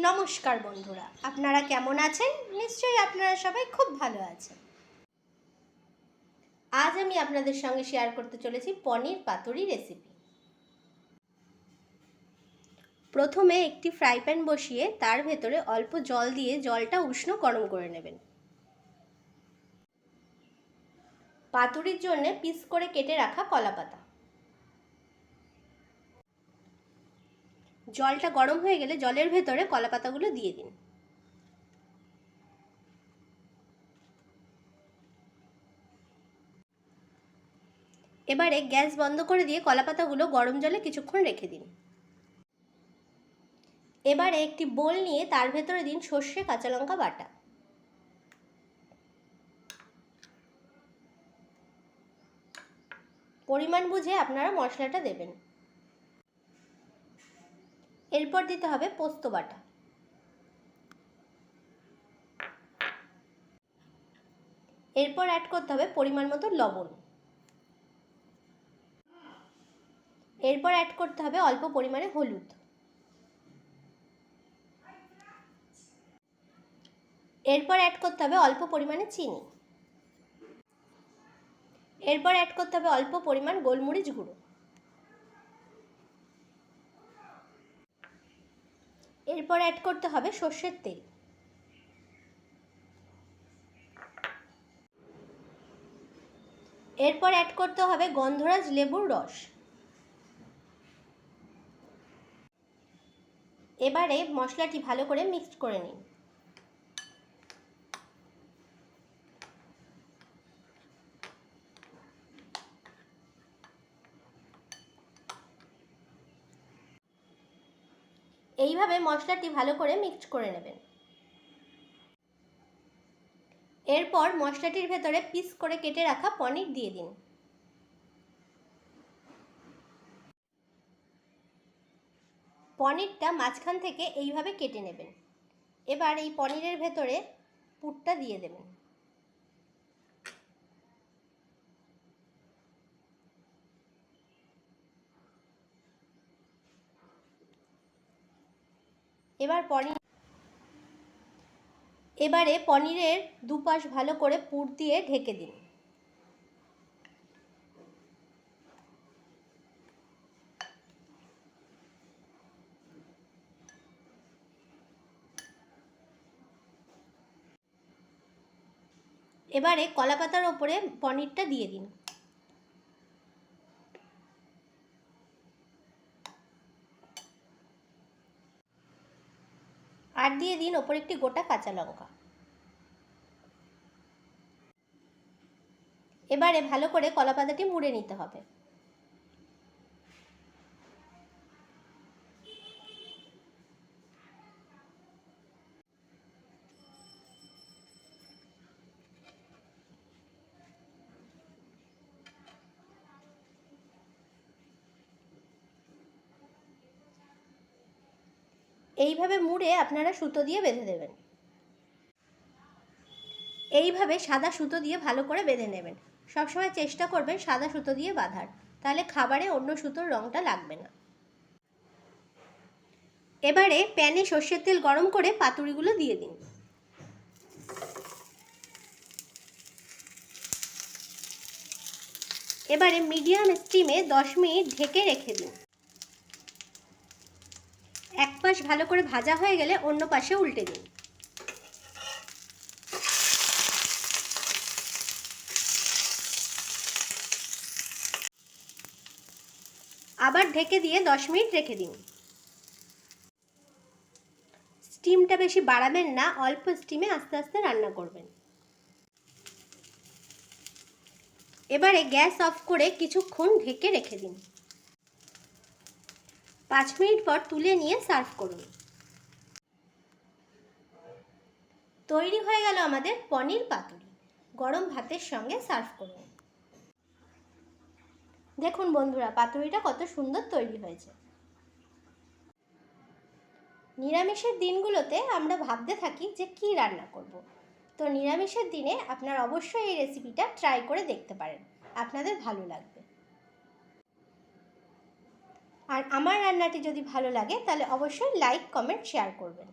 নমস্কার বন্ধুরা, আপনারা কেমন আছেন? নিশ্চয়ই আপনারা সবাই খুব ভালো আছেন। আজ আমি আপনাদের সঙ্গে শেয়ার করতে চলেছি পনির পাতুরি রেসিপি। প্রথমে একটি ফ্রাই প্যান বসিয়ে তার ভেতরে অল্প জল দিয়ে জলটা উষ্ণ গরম করে নেবেন। পাতুরির জন্য পিস করে কেটে রাখা কলাপাতা। জলটা গরম হয়ে গেলে জলের ভেতরে কলাপাতাগুলো দিয়ে দিন। এবারে গ্যাস বন্ধ করে দিয়ে কলাপাতাগুলো গরম জলে কিছুক্ষণ রেখে দিন। এবারে একটি বোল নিয়ে তার ভেতরে দিন সর্ষে কাঁচা লঙ্কা বাটা। পরিমাণ বুঝে আপনারা মশলাটা দেবেন। এরপর দিতে হবে পোস্ত বাটা। এরপর অ্যাড করতে হবে পরিমাণ মতো লবণ। এরপর অ্যাড করতে হবে অল্প পরিমাণে হলুদ। এরপর অ্যাড করতে হবে অল্প পরিমাণে চিনি। এরপর অ্যাড করতে হবে অল্প পরিমাণ গোলমরিচ গুঁড়ো। এরপর অ্যাড করতে হবে সর্ষের তেল। এরপর অ্যাড করতে হবে গন্ধরাজ লেবুর রস। এবারে মশলাটি ভালো করে মিক্সড করে নিন। এইভাবে মশলাটি ভালো করে মিক্সড করে নেবেন। এরপর মশলাটির ভেতরে পিস করে কেটে রাখা পনির দিয়ে দিন। পনিরটা মাঝখান থেকে এইভাবে কেটে নেবেন। এবার এই পনিরের ভেতরে পুরটা দিয়ে দেবেন। এবারে পনিরের দুপাশ ভালো করে পুর দিয়ে ঢেকে দিন। এবারে কলাপাতার ওপরে পনিরটা দিয়ে দিন। আর দিয়ে দিন ওপরে একটি গোটা কাঁচা লঙ্কা। এবারে ভালো করে কলাপাতাটি মুড়ে নিতে হবে। এইভাবে মুড়ে আপনারা সুতো দিয়ে বেঁধে দেবেন। এইভাবে সাদা সুতো দিয়ে ভালো করে বেঁধে নেবেন। সবসময় চেষ্টা করবেন সাদা সুতো দিয়ে বাঁধার, তাহলে খাবারে অন্য সুতোর রঙটা লাগবে না। এবারে প্যানে সর্ষের তেল গরম করে পাতুরিগুলো দিয়ে দিন। এবারে মিডিয়াম স্টিমে 10 মিনিট ঢেকে রেখে দিন। এক পাশ ভালো করে ভাজা হয়ে গেলে অন্য পাশে উল্টে দিন। আবার ঢেকে দিয়ে 10 মিনিট রেখে দিন। স্টিমটা বেশি বাড়াবেন না, অল্প স্টিমে আস্তে আস্তে রান্না করবেন। এবারে গ্যাস অফ করে কিছুক্ষণ ঢেকে রেখে দিন। 5 মিনিট পর তুলে নিয়ে সার্ভ করুন। তৈরি হয়ে গেল আমাদের পনির পাতুরি। গরম ভাতের সঙ্গে সার্ভ করুন। দেখুন বন্ধুরা, পাতুরিটা কত সুন্দর তৈরি হয়েছে। নিরামিষের দিনগুলোতে আমরা ভাবতে থাকি যে কি রান্না করব। তো নিরামিষের দিনে আপনারা অবশ্যই এই রেসিপিটা ট্রাই করে দেখতে পারেন, আপনাদের ভালো লাগবে। আর আমার রান্নাটি যদি ভালো লাগে তাহলে অবশ্যই লাইক, কমেন্ট, শেয়ার করবেন।